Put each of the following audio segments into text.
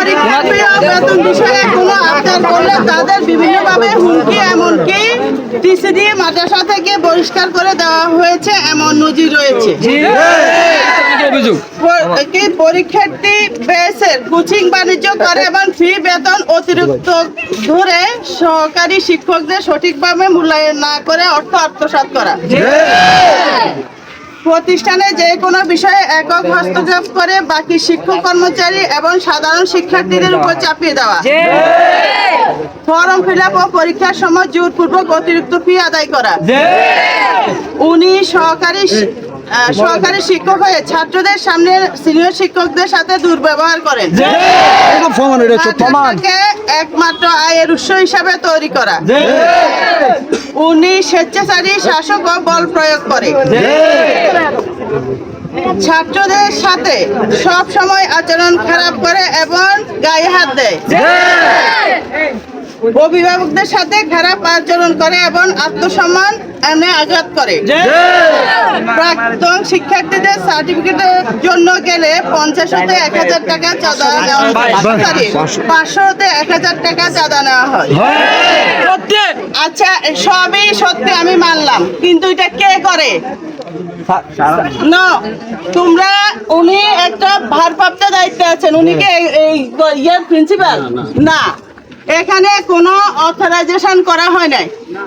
পরীক্ষা বেতন বিষয়ে কোনো আবদার করলে তাদের বিভিন্নভাবে হুমকি, এমনকি টিসি দিয়ে মাদ্রাসা থেকে বহিষ্কার করে দেওয়া হয়েছে এমন নজির রয়েছে। পরীক্ষার্থী বেসের কোচিং বাণিজ্য করে এবং ফি বেতন অতিরিক্ত ধরে সহকারী শিক্ষকদের সঠিকভাবে মূল্যায়ন না করে অর্থ আত্মসাৎ করা, প্রতিষ্ঠানে যে কোনো বিষয়ে একক হস্তক্ষেপ করে বাকি শিক্ষক কর্মচারী এবং সাধারণ শিক্ষার্থীদের উপর চাপিয়ে দেওয়া, ফর্ম ফিল আপ ও পরীক্ষার সময় জোরপূর্বক অতিরিক্ত ফি আদায় করা, উনি সহকারী শিক্ষক হয়ে ছাত্রদের সামনে সিনিয়র শিক্ষকদের সাথে দুর্ব্যবহার করেন, একমাত্র আয়ের উৎস হিসাবে তৈরি করা, উনি স্বেচ্ছাচারী শাসক ও বল প্রয়োগ করে, ছাত্রদের সাথে সব সময় আচরণ খারাপ করে এবং গায়ে হাত দেয়, অভিভাবকদের সাথে খারাপ আচরণ করে এবং আত্মসম্মান এনে আঘাত করে, প্রাক্তন শিক্ষার্থীদের সার্টিফিকেটের জন্য গেলে 50 হতে 1000 টাকা চাঁদা নেওয়া হয়, 500 হতে 1000 টাকা চাঁদা নেওয়া হয়। আচ্ছা, সবই সত্যি আমি মানলাম, কিন্তু এটা কে করে? তোমরা, উনি একটা ভারপ্রাপ্ত দায়িত্বে আছেন, উনি কি ইয়ার প্রিন্সিপাল না? এখানে কোনো অথরাইজেশন করা হয় নাই।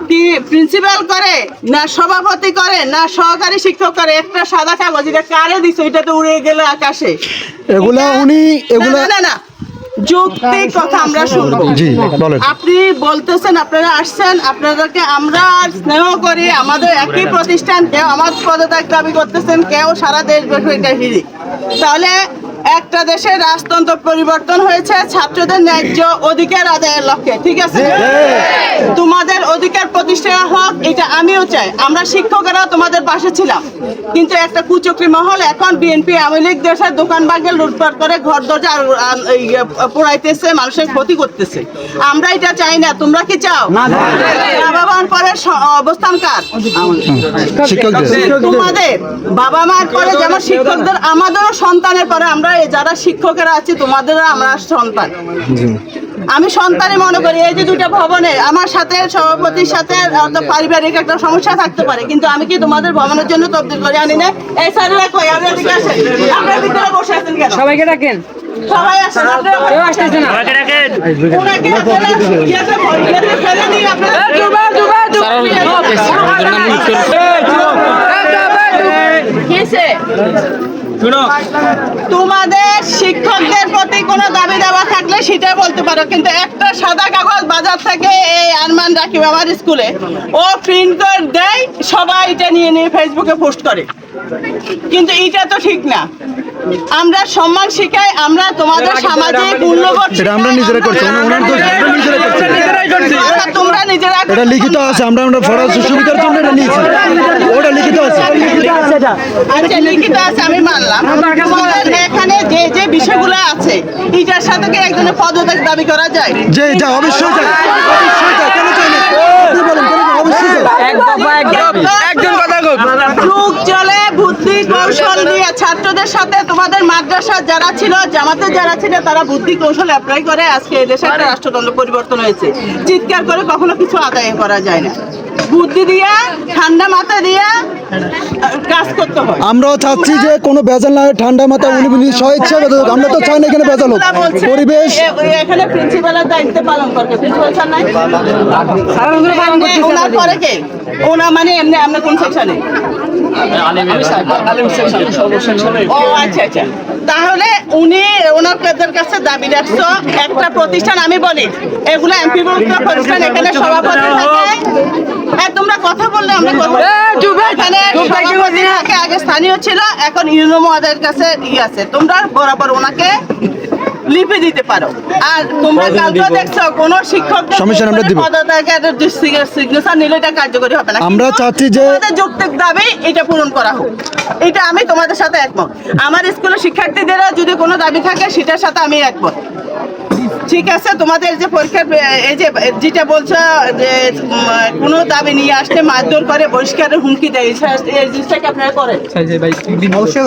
কি প্রিন্সিপাল করে না সভাপতি করে না সহকারী শিক্ষক করে? একটা সাদা কাগজ, এটা কারে দিছে? এটা তো উড়ে গেল আকাশে। এগুলা উনি এগুলা না যৌক্তিক কথা আমরা শুনবো। আপনি বলতেছেন, আপনারা আসছেন, আপনাদেরকে আমরা স্নেহ করি, আমাদের একই প্রতিষ্ঠান, কেউ আমার পদত্যাগ দাবি করতেছেন, কেউ সারা দেশব্যাপী এটা হিরি। তাহলে একটা দেশের রাজতন্ত্র পরিবর্তন হয়েছে ছাত্রদের ন্যায্য অধিকার আদায়ের লক্ষ্যে, ঠিক আছে? তোমাদের অধিকার প্রতিষ্ঠা হোক, এটা আমিও চাই। আমরা শিক্ষকেরা তোমাদের পাশে ছিলাম, কিন্তু একটা কুচক্রি মহল এখন বিএনপি আওয়ামী লীগ দেশের দোকান বাগের লুটপাট করে ঘর দরজা পোড়াইতেছে, মানুষের ক্ষতি করতেছে। আমরা এটা চাই না। তোমরা কি চাও? বাবা মার পরে অবস্থান কার? তোমাদের বাবা মার পরে যেমন শিক্ষকদের, আমাদেরও সন্তানের পরে আমরা যারা শিক্ষকেরা আছি তোমাদেরও আমরা সন্তান। আমি সন্তানই মনে করি। এই যে দুইটা ভবনে আমার সাথে সভাপতির সাথে পারিবারিক একটা সমস্যা থাকতে পারে, কিন্তু আমি কি তোমাদের ভবনের জন্য তবদিল করে আনি না? এই স্যারেরা কই? আপনারা দিকে আসেন, আপনারা ভিতরে বসে আছেন কেন? সবাইকে ডাকেন। সবাই আসেন, কেউ আসতেছে না। ওনাকে ফেলে দিয়ে আপনারা তোমাদের শিক্ষকদের প্রতি কোনো দাবি দাবা থাকলে সেটা বলতে পারো, কিন্তু একটা সাদা কাগজ বাজার থেকে এই আরমান রাকিব আমার স্কুলে ও প্রিন্ট করে দেয়, সবাই এটা নিয়ে ফেসবুকে পোস্ট করে, কিন্তু এটা তো ঠিক না। আমরা সম্মান শিখাই, আমরা তোমাদের সামাজিক মূল্যবোধ আমরা নিজেরা করছি, তোমরা নিজেরা এটা লিখিত আছে, আমরা ফরাজ সুবিধার জন্য এটা নিয়েছি, ওটা লিখিত আছে। আচ্ছা, লিখিত আছে, আমি মানলাম। এখানে যে যে বিষয়গুলো আছে এটার সাথে কি একজনের পদত্যাগ দাবি করা যায়? যে যা অবশ্যই যায়, অবশ্যই যায়, কেন চাই না? আপনি বলেন কেন? অবশ্যই যায়। একজন কথা যুগ চলে বুদ্ধি কৌশল নিয়ে ছাত্রদের সাথে তোমাদের মাদ্রাসা যারা ছিল, জামাতে যারা ছিল, তারা বুদ্ধি কৌশল অ্যাপ্লাই করে আজকে এদেশে একটা রাষ্ট্রতন্ত্র পরিবর্তন হয়েছে। চিৎকার করে কখনো কিছু আদায় করা যায় না, বুদ্ধি দিয়া ঠান্ডা মাথা দিয়া কাজ করতে হয়। আমরাও চাচ্ছি যে কোনো ভেজাল না, ঠান্ডা মাথা উনি স্বেচ্ছা বেতন। আমরা তো চাই না এখানে ভেজাল হোক। পরিবেশ এখানে প্রিন্সিপালের দায়িত্ব পালন করে প্রিন্সিপাল স্যার নাই, ওনার পরে কে? ওনা মানে এমনি আমরা কোন সেকশনে? ও আচ্ছা আচ্ছা, তাহলে উনি ওনাদের কাছে দাবি রাখছো একটা প্রতিষ্ঠান। আমি বলি এগুলো এমপি প্রতিষ্ঠান, এখানে সভাপতি থাকে। হ্যাঁ, তোমরা কথা বললে আমরা কথা। এখানে সভাপতি থাকে, আগে স্থানীয় ছিল, এখন ইউনো মহাদের কাছে আছে। তোমরা বরাবর ওনাকে লিপি দিতে পারো। আর তোমরা কালকে দেখছো কোন শিক্ষক পদত্যাগের সিগনেচার নিলে এটা কার্যকরী হবে না। আমরা চাচ্ছি যে যৌক্তিক দাবি এটা পূরণ করা হোক, এটা আমি তোমাদের সাথে একমত। আমার স্কুলের শিক্ষার্থীদেরও যদি কোনো দাবি থাকে সেটার সাথে আমি একমত। ঠিক আছে, তোমাদের যে পরীক্ষার এই যে যেটা বলছো যে কোনো দাবি নিয়ে আসলে মারধর করে, বহিষ্কারের হুমকি দেয়, এই জিনিসটাকে আপনারা করেন? অবশ্যই